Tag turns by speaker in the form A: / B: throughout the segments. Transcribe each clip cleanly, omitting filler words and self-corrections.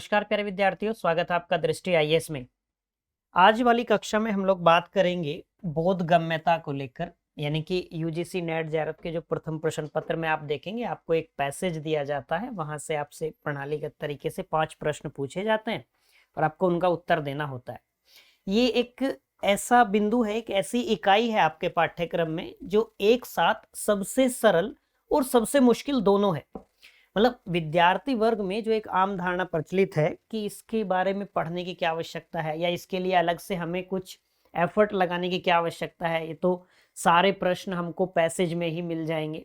A: नमस्कार प्यारे विद्यार्थियों, स्वागत है आपका दृष्टि आईएएस में। आज वाली कक्षा में हम लोग बात करेंगे बोधगम्यता को लेकर, यानी कि यूजीसी नेट जेआरएफ के जो प्रथम प्रश्न पत्र में आप देखेंगे आपको एक पैसेज दिया जाता है, वहां से आपसे प्रणालीगत तरीके से 5 प्रश्न पूछे जाते हैं और आपको उनका उत्तर देना होता है। ये एक ऐसा बिंदु है, एक ऐसी इकाई है आपके पाठ्यक्रम में जो एक साथ सबसे सरल और सबसे मुश्किल दोनों है। मतलब विद्यार्थी वर्ग में जो एक आम धारणा प्रचलित है कि इसके बारे में पढ़ने की क्या आवश्यकता है या इसके लिए अलग से हमें कुछ एफर्ट लगाने की क्या आवश्यकता है, ये तो सारे प्रश्न हमको पैसेज में ही मिल जाएंगे।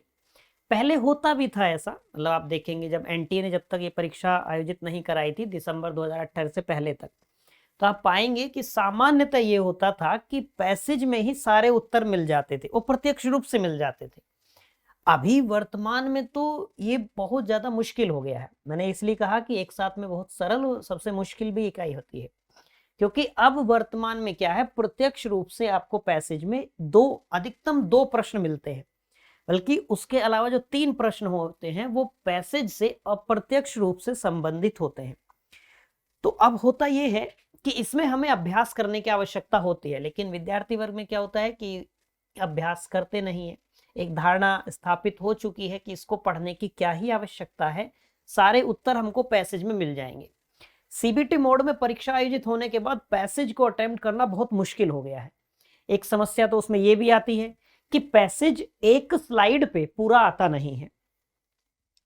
A: पहले होता भी था ऐसा, मतलब आप देखेंगे जब एनटीए ने जब तक ये परीक्षा आयोजित नहीं कराई थी दिसंबर 2018 से पहले तक, तो आप पाएंगे कि सामान्यतः ये होता था कि पैसेज में ही सारे उत्तर मिल जाते थे, वो प्रत्यक्ष रूप से मिल जाते थे। अभी वर्तमान में तो ये बहुत ज्यादा मुश्किल हो गया है। मैंने इसलिए कहा कि एक साथ में बहुत सरल और सबसे मुश्किल भी इकाई होती है, क्योंकि अब वर्तमान में क्या है, प्रत्यक्ष रूप से आपको पैसेज में अधिकतम दो प्रश्न मिलते हैं, बल्कि उसके अलावा जो 3 प्रश्न होते हैं वो पैसेज से अप्रत्यक्ष रूप से संबंधित होते हैं। तो अब होता यह है कि इसमें हमें अभ्यास करने की आवश्यकता होती है, लेकिन विद्यार्थी वर्ग में क्या होता है कि अभ्यास करते नहीं है। एक धारणा स्थापित हो चुकी है कि इसको पढ़ने की क्या ही आवश्यकता है, सारे उत्तर हमको पैसेज में मिल जाएंगे। सीबीटी मोड में परीक्षा आयोजित होने के बाद पैसेज को अटेम्प्ट करना बहुत मुश्किल हो गया है। एक समस्या तो उसमें यह भी आती है कि पैसेज एक स्लाइड पे पूरा आता नहीं है,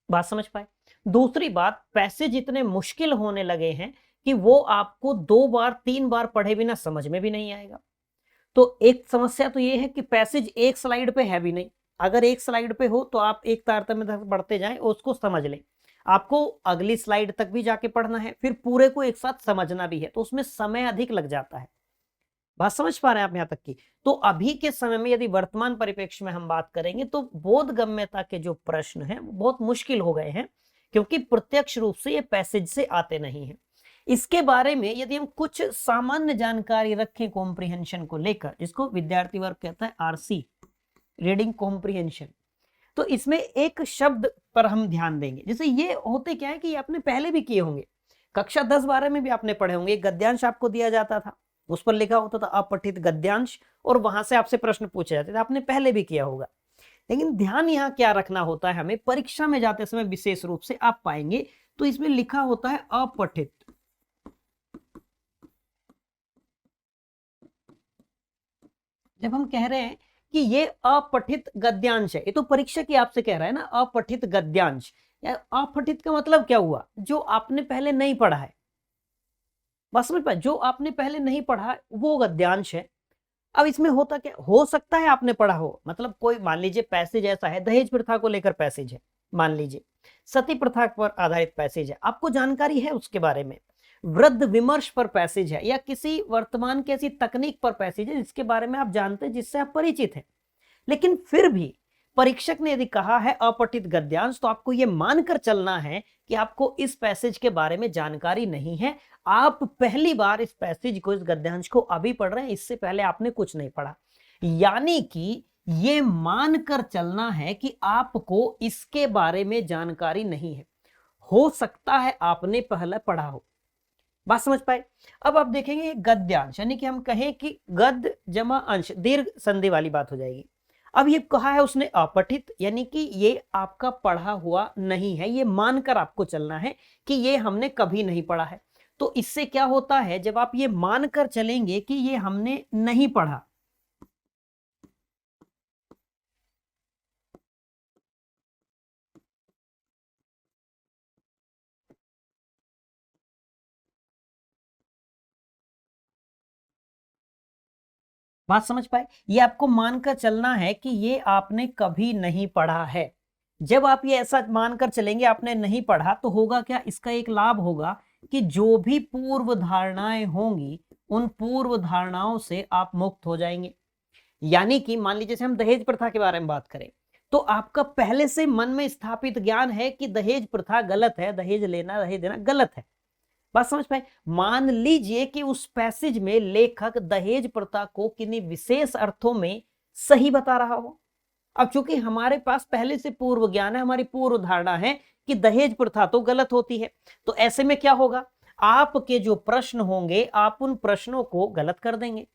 A: बात समझ पाए। दूसरी बात, पैसेज इतने मुश्किल होने लगे हैं कि वो आपको 2 बार 3 बार पढ़े बिना समझ में भी नहीं आएगा। तो एक समस्या तो ये है कि पैसेज एक स्लाइड पे है भी नहीं। अगर एक स्लाइड पे हो तो आप एक तारतम्य तक पढ़ते जाएं और उसको समझ लें, आपको अगली स्लाइड तक भी जाके पढ़ना है, फिर पूरे को एक साथ समझना भी है, तो उसमें समय अधिक लग जाता है। बात समझ पा रहे हैं आप यहां तक की? तो अभी के समय में यदि वर्तमान परिप्रेक्ष्य में हम बात करेंगे तो बोधगम्यता के जो प्रश्न हैं वो बहुत मुश्किल हो गए हैं, क्योंकि प्रत्यक्ष रूप से ये पैसेज से आते नहीं है। इसके बारे में यदि हम कुछ सामान्य जानकारी रखें कॉम्प्रिहेंशन को लेकर, जिसको विद्यार्थी वर्ग कहता है आरसी, रीडिंग कॉम्प्रिहेंशन, तो इसमें एक शब्द पर हम ध्यान देंगे। जैसे ये होते क्या है कि आपने पहले भी किए होंगे, कक्षा 10-12 में भी आपने पढ़े होंगे। एक गद्यांश आपको दिया जाता था, उस पर लिखा होता था अपठित गद्यांश, और वहां से आपसे प्रश्न पूछे जाते थे, आपने पहले भी किया होगा। लेकिन ध्यान यहाँ क्या रखना होता है, हमें परीक्षा में जाते समय विशेष रूप से आप पाएंगे तो इसमें लिखा होता है अपठित। जब हम कह रहे हैं कि ये अपठित गद्यांश है, ये तो परीक्षा की आपसे कह रहा है ना, अपठित गद्यांश। या अपठित का मतलब क्या हुआ, जो आपने पहले नहीं पढ़ा है। बस समझ पाए, जो आपने पहले नहीं पढ़ा वो गद्यांश है। अब इसमें होता क्या, हो सकता है आपने पढ़ा हो, मतलब कोई मान लीजिए पैसेज ऐसा है, दहेज प्रथा को लेकर पैसेज है, मान लीजिए सती प्रथा पर आधारित पैसेज है, आपको जानकारी है उसके बारे में, वृद्ध विमर्श पर पैसेज है, या किसी वर्तमान की ऐसी तकनीक पर पैसेज है जिसके बारे में आप जानते हैं, जिससे आप परिचित हैं। लेकिन फिर भी परीक्षक ने यदि कहा है अपठित गद्यांश, तो आपको यह मानकर चलना है कि आपको इस पैसेज के बारे में जानकारी नहीं है। आप पहली बार इस पैसेज को, इस गद्यांश को अभी पढ़ रहे हैं, इससे पहले आपने कुछ नहीं पढ़ा। यानी कि यह मानकर चलना है कि आपको इसके बारे में जानकारी नहीं है। हो सकता है आपने पहले पढ़ा हो, बात समझ पाए। अब आप देखेंगे गद्यांश, यानी कि हम कहें कि गद जमा अंश, दीर्घ संधि वाली बात हो जाएगी। अब ये कहा है उसने अपठित, यानी कि ये आपका पढ़ा हुआ नहीं है, ये मानकर आपको चलना है कि ये हमने कभी नहीं पढ़ा है। तो इससे क्या होता है, जब आप ये मानकर चलेंगे कि ये हमने नहीं पढ़ा, बात समझ पाए, ये आपको मानकर चलना है कि ये आपने कभी नहीं पढ़ा है। जब आप ये ऐसा मानकर चलेंगे आपने नहीं पढ़ा, तो होगा क्या, इसका एक लाभ होगा कि जो भी पूर्व धारणाएं होंगी उन पूर्व धारणाओं से आप मुक्त हो जाएंगे। यानी कि मान लीजिए हम दहेज प्रथा के बारे में बात करें, तो आपका पहले से मन में स्थापित ज्ञान है कि दहेज प्रथा गलत है, दहेज लेना, दहेज देना गलत है। बात समझ पाए। मान लीजिए कि उस पैसेज में लेखक दहेज प्रथा को किन्हीं विशेष अर्थों में सही बता रहा हो। अब चूंकि हमारे पास पहले से पूर्व ज्ञान है, हमारी पूर्व धारणा है कि दहेज प्रथा तो गलत होती है, तो ऐसे में क्या होगा, आपके जो प्रश्न होंगे आप उन प्रश्नों को गलत कर देंगे।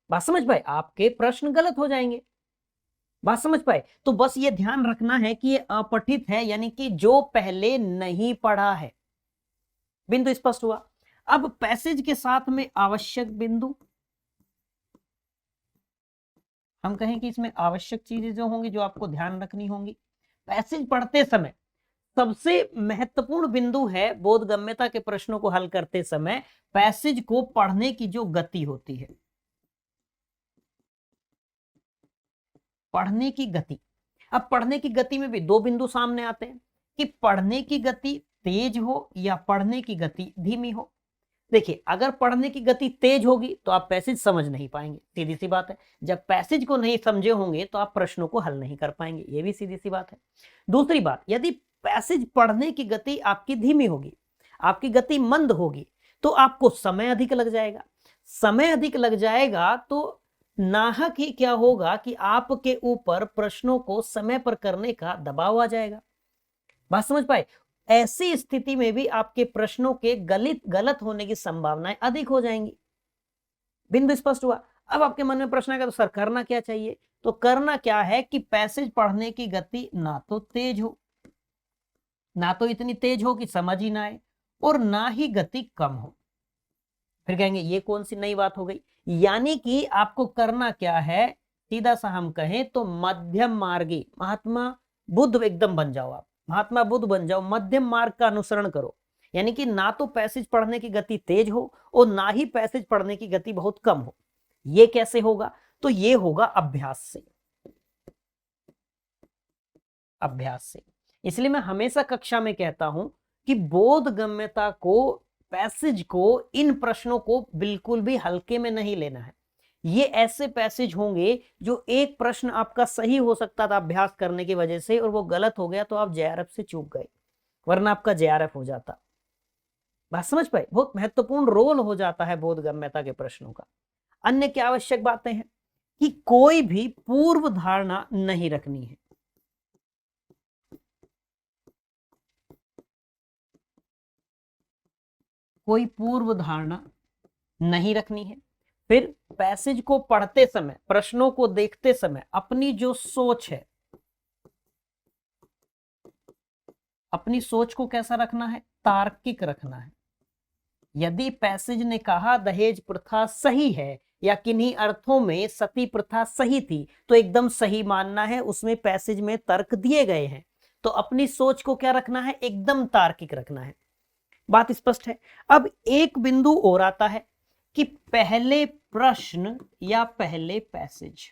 A: बात समझ पाए? आपके प्रश्न गलत हो जाएंगे। बात समझ पाए? तो बस ये ध्यान रखना है कि ये अपठित है, यानी कि जो पहले नहीं पढ़ा है। बिंदु स्पष्ट हुआ? अब पैसेज के साथ में आवश्यक बिंदु, हम कहें कि इसमें आवश्यक चीजें जो होंगी, जो आपको ध्यान रखनी होंगी पैसेज पढ़ते समय, सबसे महत्वपूर्ण बिंदु है बोधगम्यता के प्रश्नों को हल करते समय पैसेज को पढ़ने की जो गति होती है, पढ़ने की गति। अब पढ़ने की गति में भी दो बिंदु सामने आते हैं कि पढ़ने की गति तेज हो या पढ़ने की गति धीमी हो। देखिए, अगर पढ़ने की गति तेज होगी तो आप पैसेज समझ नहीं पाएंगे, सीधी सी बात है। जब पैसेज को नहीं समझे होंगे तो आप प्रश्नों को हल नहीं कर पाएंगे, ये भी सीधी सी बात है। दूसरी बात, यदि पैसेज पढ़ने की गति आपकी धीमी होगी, आपकी गति मंद होगी, तो आपको समय अधिक लग जाएगा। समय अधिक लग जाएगा तो नाहक ही क्या होगा कि आपके ऊपर प्रश्नों को समय पर करने का दबाव आ जाएगा। बात समझ पाए? ऐसी स्थिति में भी आपके प्रश्नों के गलत होने की संभावनाएं अधिक हो जाएंगी। बिंदु स्पष्ट हुआ? अब आपके मन में प्रश्न आएगा तो सर करना क्या चाहिए? तो करना क्या है कि पैसेज पढ़ने की गति ना तो तेज हो, ना तो इतनी तेज हो कि समझ ही ना आए, और ना ही गति कम हो। फिर कहेंगे ये कौन सी नई बात हो गई? यानी कि आपको करना क्या है, सीधा सा हम कहें तो मध्यम मार्गी, महात्मा बुद्ध एकदम बन जाओ आप, महात्मा बुद्ध बन जाओ, मध्यम मार्ग का अनुसरण करो। यानी कि ना तो पैसेज पढ़ने की गति तेज हो और ना ही पैसेज पढ़ने की गति बहुत कम हो। ये कैसे होगा? तो ये होगा अभ्यास से, अभ्यास से। इसलिए मैं हमेशा कक्षा में कहता हूं कि बोधगम्यता को, पैसेज को, इन प्रश्नों को बिल्कुल भी हल्के में नहीं लेना है। ये ऐसे पैसेज होंगे जो एक प्रश्न आपका सही हो सकता था अभ्यास करने की वजह से और वो गलत हो गया तो आप जेआरएफ से चूक गए, वरना आपका जेआरएफ हो जाता। बात समझ पाए? बहुत महत्वपूर्ण रोल हो जाता है बोधगम्यता के प्रश्नों का। अन्य क्या आवश्यक बातें हैं कि कोई भी पूर्व धारणा नहीं रखनी है। कोई पूर्व धारणा नहीं रखनी है। फिर पैसेज को पढ़ते समय, प्रश्नों को देखते समय अपनी जो सोच है, अपनी सोच को कैसा रखना है? तार्किक रखना है। यदि पैसेज ने कहा दहेज प्रथा सही है या किन्हीं अर्थों में सती प्रथा सही थी, तो एकदम सही मानना है, उसमें पैसेज में तर्क दिए गए हैं। तो अपनी सोच को क्या रखना है? एकदम तार्किक रखना है। बात स्पष्ट है? अब एक बिंदु और आता है कि पहले प्रश्न या पहले पैसेज।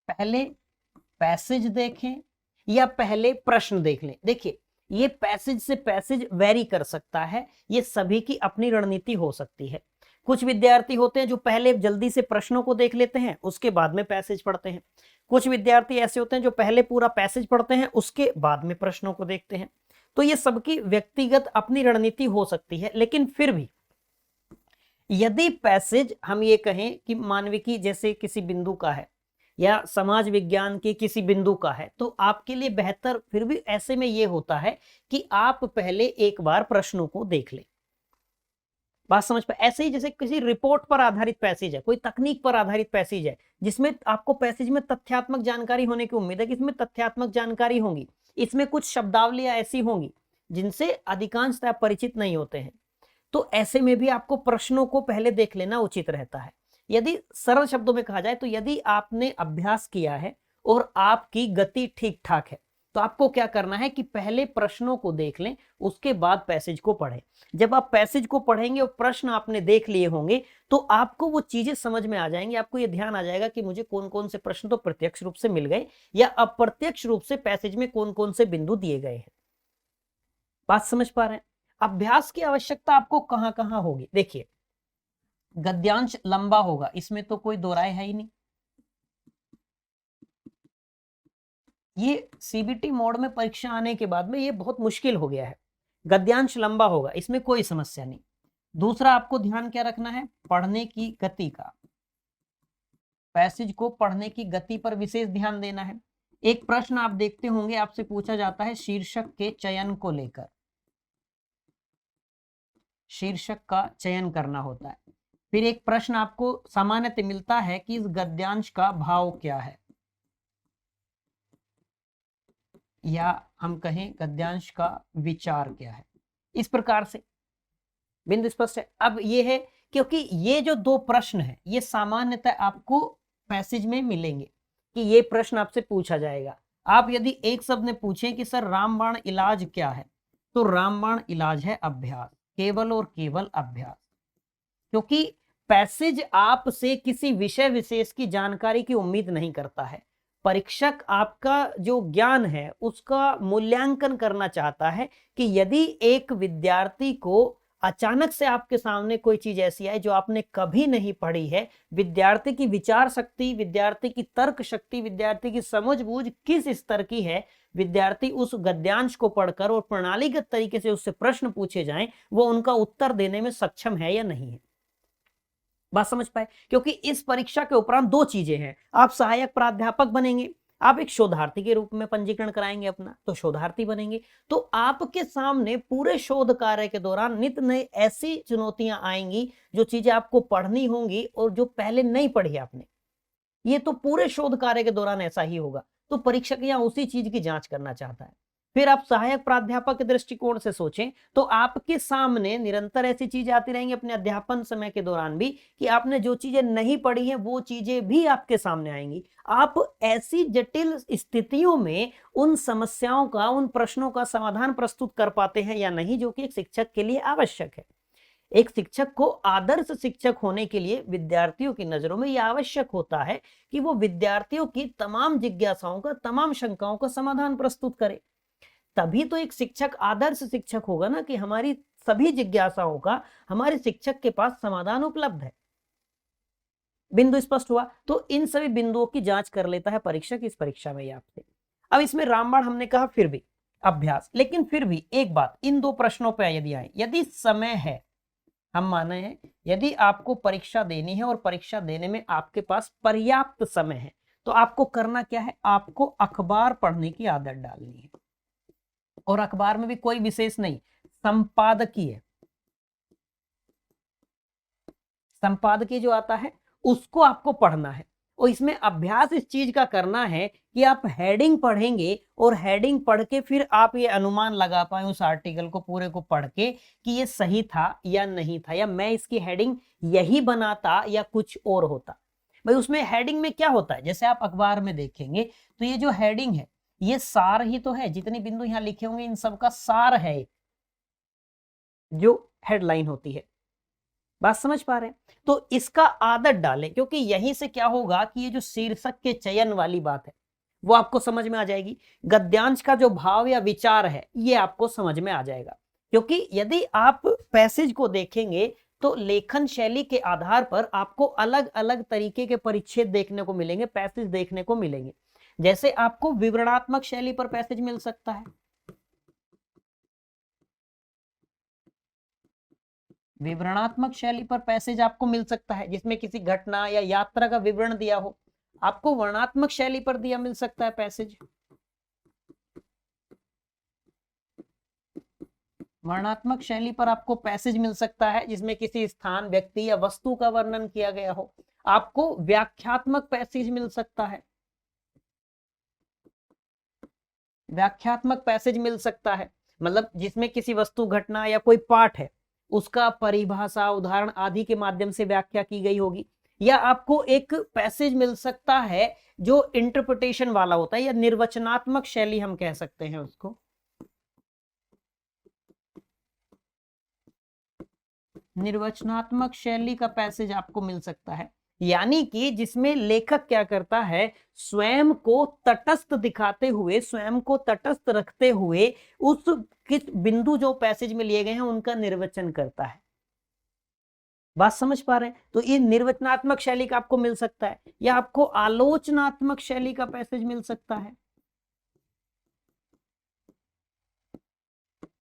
A: पहले पैसेज देखें या पहले प्रश्न देख लें। देखिए, ये पैसेज से पैसेज वेरी कर सकता है, ये सभी की अपनी रणनीति हो सकती है। कुछ विद्यार्थी होते हैं जो पहले जल्दी से प्रश्नों को देख लेते हैं, उसके बाद में पैसेज पढ़ते हैं। कुछ विद्यार्थी ऐसे होते हैं जो पहले पूरा पैसेज पढ़ते हैं, उसके बाद में प्रश्नों को देखते हैं। तो ये सबकी व्यक्तिगत अपनी रणनीति हो सकती है। लेकिन फिर भी यदि पैसेज हम ये कहें कि मानविकी जैसे किसी बिंदु का है या समाज विज्ञान के किसी बिंदु का है, तो आपके लिए बेहतर फिर भी ऐसे में ये होता है कि आप पहले एक बार प्रश्नों को देख लें। बात समझ पाए? ऐसे ही जैसे किसी रिपोर्ट पर आधारित पैसेज है, कोई तकनीक पर आधारित पैसेज है, जिसमें आपको पैसेज में तथ्यात्मक जानकारी होने की उम्मीद है कि इसमें तथ्यात्मक जानकारी होंगी, इसमें कुछ शब्दावलियां ऐसी होंगी जिनसे अधिकांशतः परिचित नहीं होते हैं। तो ऐसे में भी आपको प्रश्नों को पहले देख लेना उचित रहता है। यदि सरल शब्दों में कहा जाए तो यदि आपने अभ्यास किया है और आपकी गति ठीक ठाक है, तो आपको क्या करना है कि पहले प्रश्नों को देख लें, उसके बाद पैसेज को पढ़ें। जब आप पैसेज को पढ़ेंगे और प्रश्न आपने देख लिए होंगे तो आपको वो चीजें समझ में आ जाएंगी। आपको ये ध्यान आ जाएगा कि मुझे कौन कौन से प्रश्न तो प्रत्यक्ष रूप से मिल गए या अप्रत्यक्ष रूप से पैसेज में कौन कौन से बिंदु दिए गए हैं। बात समझ पा रहे हैं? अभ्यास की आवश्यकता आपको कहां कहां होगी? देखिए, गद्यांश लंबा होगा, इसमें तो कोई दो राय है ही नहीं। ये सीबीटी मोड में परीक्षा आने के बाद में ये बहुत मुश्किल हो गया है। गद्यांश लंबा होगा, इसमें कोई समस्या नहीं। दूसरा आपको ध्यान क्या रखना है? पढ़ने की गति का। पैसेज को पढ़ने की गति पर विशेष ध्यान देना है। एक प्रश्न आप देखते होंगे, आपसे पूछा जाता है शीर्षक के चयन को लेकर, शीर्षक का चयन करना होता है। फिर एक प्रश्न आपको सामान्यतः मिलता है कि इस गद्यांश का भाव क्या है, या हम कहें गद्यांश का विचार क्या है। इस प्रकार से बिंदु स्पष्ट है। अब ये है, क्योंकि ये जो दो प्रश्न है ये सामान्यतः आपको पैसेज में मिलेंगे कि ये प्रश्न आपसे पूछा जाएगा। आप यदि एक शब्द में पूछें कि सर रामबाण इलाज क्या है, तो रामबाण इलाज है अभ्यास, केवल और केवल अभ्यास। क्योंकि पैसेज आपसे किसी विषय विशेष की जानकारी की उम्मीद नहीं करता है। परीक्षक आपका जो ज्ञान है उसका मूल्यांकन करना चाहता है कि यदि एक विद्यार्थी को अचानक से आपके सामने कोई चीज ऐसी आए जो आपने कभी नहीं पढ़ी है, विद्यार्थी की विचार शक्ति, विद्यार्थी की तर्क शक्ति, विद्यार्थी की समझबूझ किस स्तर की है, विद्यार्थी उस गद्यांश को पढ़कर और प्रणालीगत तरीके से उससे प्रश्न पूछे जाएं, वो उनका उत्तर देने में सक्षम है या नहीं है। बात समझ पाए? क्योंकि इस परीक्षा के उपरांत दो चीजें हैं, आप सहायक प्राध्यापक बनेंगे, आप एक शोधार्थी के रूप में पंजीकरण कराएंगे अपना, तो शोधार्थी बनेंगे, तो आपके सामने पूरे शोध कार्य के दौरान नित्य नई ऐसी चुनौतियां आएंगी जो चीजें आपको पढ़नी होंगी और जो पहले नहीं पढ़ी आपने। ये तो पूरे शोध कार्य के दौरान ऐसा ही होगा। तो परीक्षक यहाँ उसी चीज की जांच करना चाहता है। फिर आप सहायक प्राध्यापक के दृष्टिकोण से सोचें तो आपके सामने निरंतर ऐसी चीजें आती रहेंगी अपने अध्यापन समय के दौरान भी कि आपने जो चीजें नहीं पढ़ी हैं वो चीजें भी आपके सामने आएंगी। आप ऐसी जटिल स्थितियों में उन समस्याओं का, उन प्रश्नों का समाधान प्रस्तुत कर पाते हैं या नहीं, जो कि एक शिक्षक के लिए आवश्यक है। एक शिक्षक को आदर्श शिक्षक होने के लिए विद्यार्थियों की नजरों में यह आवश्यक होता है कि वो विद्यार्थियों की तमाम जिज्ञासाओं का, तमाम शंकाओं का समाधान प्रस्तुत करे। तभी तो एक शिक्षक आदर्श शिक्षक होगा ना, कि हमारी सभी जिज्ञासाओं का हमारे शिक्षक के पास समाधान उपलब्ध है। बिंदु स्पष्ट हुआ? तो इन सभी बिंदुओं की जांच कर लेता है परीक्षक इस परीक्षा में आपसे। अब इसमें रामबाण हमने कहा, फिर भी अभ्यास, लेकिन फिर भी एक बात, इन दो प्रश्नों पर यदि आए, यदि समय है, हम माने हैं यदि आपको परीक्षा देनी है और परीक्षा देने में आपके पास पर्याप्त समय है, तो आपको करना क्या है, आपको अखबार पढ़ने की आदत डालनी है। और अखबार में भी कोई विशेष नहीं, संपादकीय, संपादकीय जो आता है उसको आपको पढ़ना है। और इसमें अभ्यास इस चीज का करना है कि आप हेडिंग पढ़ेंगे और हेडिंग पढ़ के फिर आप ये अनुमान लगा पाए उस आर्टिकल को पूरे को पढ़ के कि ये सही था या नहीं था, या मैं इसकी हेडिंग यही बनाता या कुछ और होता। भाई उसमें हेडिंग में क्या होता है, जैसे आप अखबार में देखेंगे तो ये जो हेडिंग है ये सार ही तो है, जितने बिंदु यहां लिखे होंगे इन सब का सार है जो हेडलाइन होती है। बात समझ पा रहे हैं? तो इसका आदत डालें, क्योंकि यहीं से क्या होगा कि ये जो शीर्षक के चयन वाली बात है वो आपको समझ में आ जाएगी। गद्यांश का जो भाव या विचार है ये आपको समझ में आ जाएगा। क्योंकि यदि आप पैसेज को देखेंगे तो लेखन शैली के आधार पर आपको अलग अलग तरीके के परिच्छेद देखने को मिलेंगे, पैसेज देखने को मिलेंगे। जैसे आपको विवरणात्मक शैली पर पैसेज मिल सकता है, विवरणात्मक शैली पर पैसेज आपको मिल सकता है जिसमें किसी घटना या यात्रा का विवरण दिया हो। आपको वर्णनात्मक शैली पर दिया मिल सकता है पैसेज, वर्णनात्मक शैली पर आपको पैसेज मिल सकता है जिसमें किसी स्थान, व्यक्ति या वस्तु का वर्णन किया गया हो। आपको व्याख्यात्मक पैसेज मिल सकता है, व्याख्यात्मक पैसेज मिल सकता है मतलब जिसमें किसी वस्तु, घटना या कोई पाठ है उसका परिभाषा, उदाहरण आदि के माध्यम से व्याख्या की गई होगी। या आपको एक पैसेज मिल सकता है जो इंटरप्रिटेशन वाला होता है, या निर्वचनात्मक शैली हम कह सकते हैं उसको, निर्वचनात्मक शैली का पैसेज आपको मिल सकता है। यानी कि जिसमें लेखक क्या करता है, स्वयं को तटस्थ दिखाते हुए, स्वयं को तटस्थ रखते हुए उस किस बिंदु जो पैसेज में लिए गए हैं उनका निर्वचन करता है। बात समझ पा रहे हैं? तो ये निर्वचनात्मक शैली का आपको मिल सकता है, या आपको आलोचनात्मक शैली का पैसेज मिल सकता है।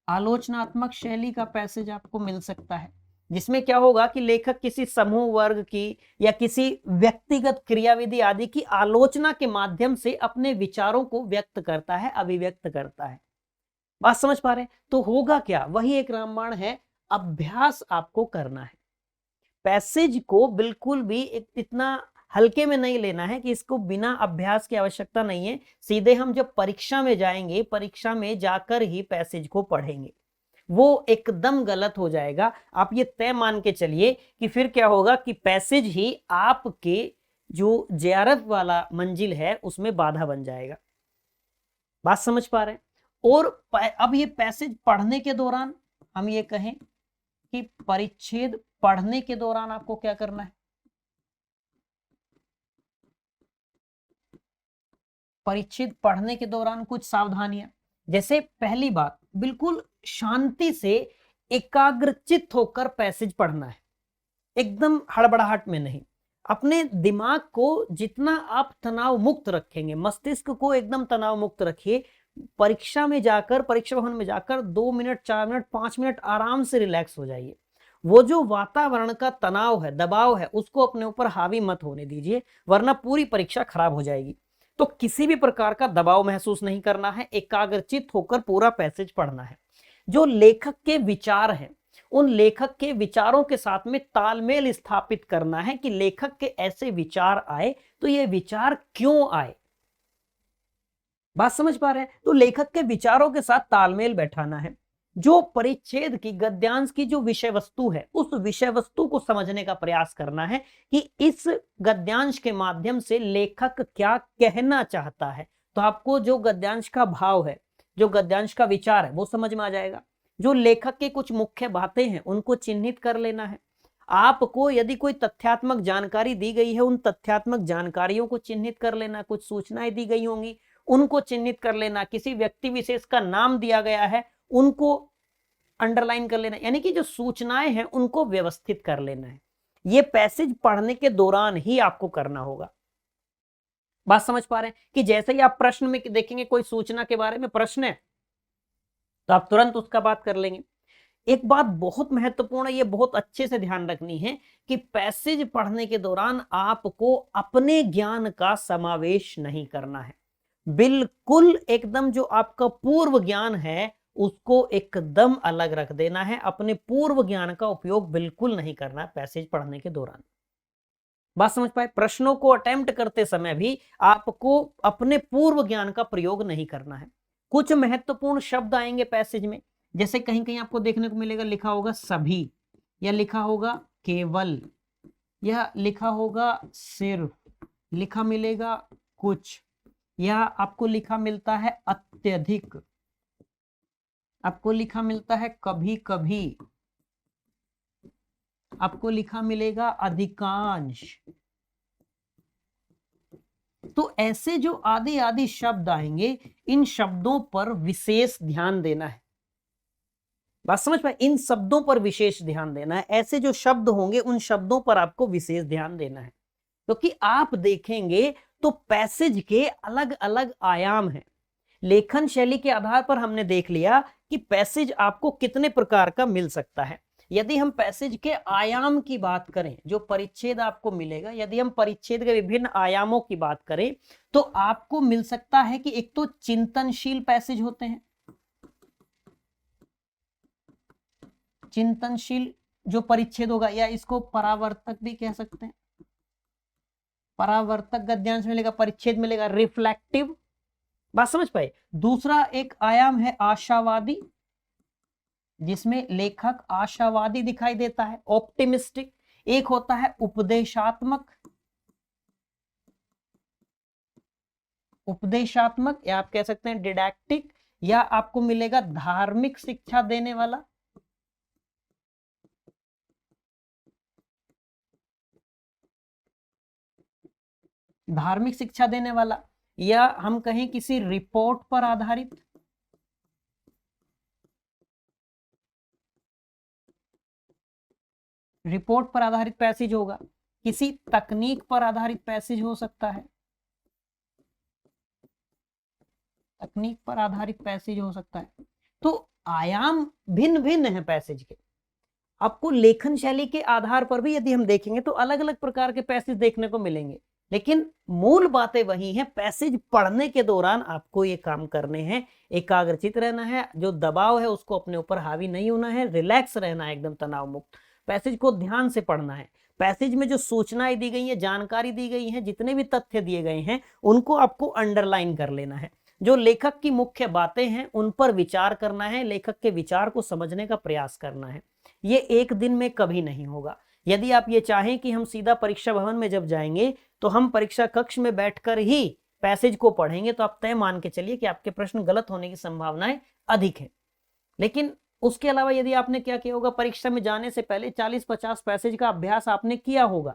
A: आलोचनात्मक शैली का पैसेज आपको मिल सकता है। जिसमें क्या होगा कि लेखक किसी समूह वर्ग की या किसी व्यक्तिगत क्रियाविधि आदि की आलोचना के माध्यम से अपने विचारों को व्यक्त करता है, अभिव्यक्त करता है। बात समझ पा रहे हैं? तो होगा क्या, वही एक रामबाण है, अभ्यास आपको करना है। पैसेज को बिल्कुल भी इतना हल्के में नहीं लेना है कि इसको बिना अभ्यास की आवश्यकता नहीं है। सीधे हम जब परीक्षा में जाएंगे, परीक्षा में जाकर ही पैसेज को पढ़ेंगे, वो एकदम गलत हो जाएगा। आप ये तय मान के चलिए कि फिर क्या होगा कि पैसेज ही आपके जो जेआरएफ वाला मंजिल है उसमें बाधा बन जाएगा। बात समझ पा रहे हैं? और अब ये पैसेज पढ़ने के दौरान हम ये कहें कि परिच्छेद पढ़ने के दौरान आपको क्या करना है? परिच्छेद पढ़ने के दौरान कुछ सावधानियां, जैसे पहली बात, बिल्कुल शांति से एकाग्रचित होकर पैसेज पढ़ना है, एकदम हड़बड़ाहट में नहीं। अपने दिमाग को जितना आप तनाव मुक्त रखेंगे, मस्तिष्क को एकदम तनाव मुक्त रखिए। परीक्षा में जाकर, परीक्षा भवन में जाकर 2 मिनट, 4 मिनट, 5 मिनट आराम से रिलैक्स हो जाइए। वो जो वातावरण का तनाव है, दबाव है, उसको अपने ऊपर हावी मत होने दीजिए, वरना पूरी परीक्षा खराब हो जाएगी। तो किसी भी प्रकार का दबाव महसूस नहीं करना है, एकाग्रचित होकर पूरा पैसेज पढ़ना है। जो लेखक के विचार हैं, उन लेखक के विचारों के साथ में तालमेल स्थापित करना है कि लेखक के ऐसे विचार आए तो ये विचार क्यों आए। बात समझ पा रहे हैं? तो लेखक के विचारों के साथ तालमेल बैठाना है। जो परिच्छेद की, गद्यांश की जो विषय वस्तु है, उस विषय वस्तु को समझने का प्रयास करना है कि इस गद्यांश के माध्यम से लेखक क्या कहना चाहता है। तो आपको जो गद्यांश का भाव है, जो गद्यांश का विचार है, वो समझ में आ जाएगा। जो लेखक के कुछ मुख्य बातें हैं उनको चिन्हित कर लेना है। आपको यदि कोई तथ्यात्मक जानकारी दी गई है, उन तथ्यात्मक जानकारियों को चिन्हित कर लेना। कुछ सूचनाएं दी गई होंगी, उनको चिन्हित कर लेना। किसी व्यक्ति विशेष का नाम दिया गया है, उनको अंडरलाइन कर लेना। यानी कि जो सूचनाएं हैं उनको व्यवस्थित कर लेना है। ये पैसेज पढ़ने के दौरान ही आपको करना होगा। बात समझ पा रहे हैं? कि जैसे ही आप प्रश्न में देखेंगे कोई सूचना के बारे में प्रश्न है, तो आप तुरंत उसका बात कर लेंगे। एक बात बहुत महत्वपूर्ण है, ये बहुत अच्छे से ध्यान रखनी है कि पैसेज पढ़ने के दौरान आपको अपने ज्ञान का समावेश नहीं करना है। बिल्कुल एकदम जो आपका पूर्व ज्ञान है उसको एकदम अलग रख देना है। अपने पूर्व ज्ञान का उपयोग बिल्कुल नहीं करना है पैसेज पढ़ने के दौरान। बात समझ पाए? प्रश्नों को अटेम्प्ट करते समय भी आपको अपने पूर्व ज्ञान का प्रयोग नहीं करना है। कुछ महत्वपूर्ण शब्द आएंगे पैसेज में, जैसे कहीं कहीं आपको देखने को मिलेगा, लिखा होगा सभी, या लिखा होगा केवल, या लिखा होगा सिर्फ, लिखा मिलेगा कुछ, या आपको लिखा मिलता है अत्यधिक, आपको लिखा मिलता है कभी कभी, आपको लिखा मिलेगा अधिकांश। तो ऐसे जो आदि आदि शब्द आएंगे, इन शब्दों पर विशेष ध्यान देना है। बात समझ पाए? इन शब्दों पर विशेष ध्यान देना है। ऐसे जो शब्द होंगे उन शब्दों पर आपको विशेष ध्यान देना है, क्योंकि आप देखेंगे तो पैसेज के अलग अलग आयाम हैं। लेखन शैली के आधार पर हमने देख लिया कि पैसेज आपको कितने प्रकार का मिल सकता है। यदि हम पैसेज के आयाम की बात करें, जो परिच्छेद आपको मिलेगा, यदि हम परिच्छेद के विभिन्न आयामों की बात करें तो आपको मिल सकता है कि एक तो चिंतनशील पैसेज होते हैं। चिंतनशील जो परिच्छेद होगा, या इसको परावर्तक भी कह सकते हैं। परावर्तक गद्यांश मिलेगा, परिच्छेद मिलेगा। रिफ्लेक्टिव, बात समझ पाए? दूसरा एक आयाम है आशावादी, जिसमें लेखक आशावादी दिखाई देता है, ऑप्टिमिस्टिक। एक होता है उपदेशात्मक, उपदेशात्मक, या आप कह सकते हैं डिडैक्टिक, या आपको मिलेगा धार्मिक शिक्षा देने वाला। धार्मिक शिक्षा देने वाला, या हम कहें किसी रिपोर्ट पर आधारित। रिपोर्ट पर आधारित पैसेज होगा, किसी तकनीक पर आधारित पैसेज हो सकता है, तकनीक पर आधारित पैसेज हो सकता है। तो आयाम भिन्न भिन्न है पैसेज के। आपको लेखन शैली के आधार पर भी यदि हम देखेंगे तो अलग अलग प्रकार के पैसेज देखने को मिलेंगे, लेकिन मूल बातें वही हैं। पैसेज पढ़ने के दौरान आपको ये काम करने हैं, एकाग्रचित रहना है, जो दबाव है उसको अपने ऊपर हावी नहीं होना है, रिलैक्स रहना है, एकदम तनाव मुक्त। पैसेज को ध्यान से पढ़ना है। पैसेज में जो सूचनाएं दी गई हैं, जानकारी दी गई है, जितने भी तथ्य दिए गए हैं उनको आपको अंडरलाइन कर लेना है। जो लेखक की मुख्य बातें हैं उन पर विचार करना है, लेखक के विचार को समझने का प्रयास करना है। ये एक दिन में कभी नहीं होगा। यदि आप ये चाहें कि हम सीधा परीक्षा भवन में जब जाएंगे तो हम परीक्षा कक्ष में बैठकर ही पैसेज को पढ़ेंगे, तो आप तय मान के चलिए कि आपके प्रश्न गलत होने की संभावनाएं अधिक है। लेकिन उसके अलावा यदि आपने क्या किया होगा, परीक्षा में जाने से पहले 40-50 पैसेज का अभ्यास आपने किया होगा,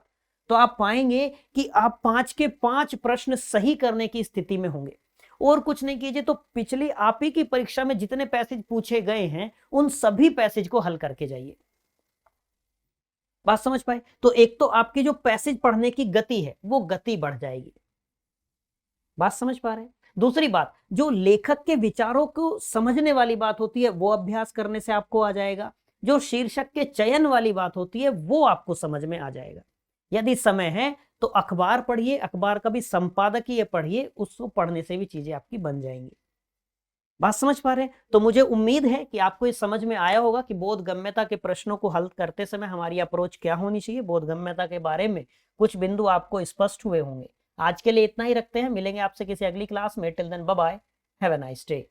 A: तो आप पाएंगे कि आप 5 के 5 प्रश्न सही करने की स्थिति में होंगे। और कुछ नहीं कीजिए तो पिछली आप ही की परीक्षा में जितने पैसेज पूछे गए हैं उन सभी पैसेज को हल करके जाइए। बात समझ पाए? तो एक तो आपकी जो पैसेज पढ़ने की गति है वो गति बढ़ जाएगी। बात समझ पा रहे हैं? दूसरी बात, जो लेखक के विचारों को समझने वाली बात होती है वो अभ्यास करने से आपको आ जाएगा। जो शीर्षक के चयन वाली बात होती है वो आपको समझ में आ जाएगा। यदि समय है तो अखबार पढ़िए, अखबार का भी संपादकीय पढ़िए, उसको पढ़ने से भी चीजें आपकी बन जाएंगी। बात समझ पा रहे हैं? तो मुझे उम्मीद है कि आपको ये समझ में आया होगा कि बोधगम्यता के प्रश्नों को हल करते समय हमारी अप्रोच क्या होनी चाहिए। बोधगम्यता के बारे में कुछ बिंदु आपको स्पष्ट हुए होंगे। आज के लिए इतना ही रखते हैं, मिलेंगे आपसे किसी अगली क्लास में। Till then bye bye, have a nice day.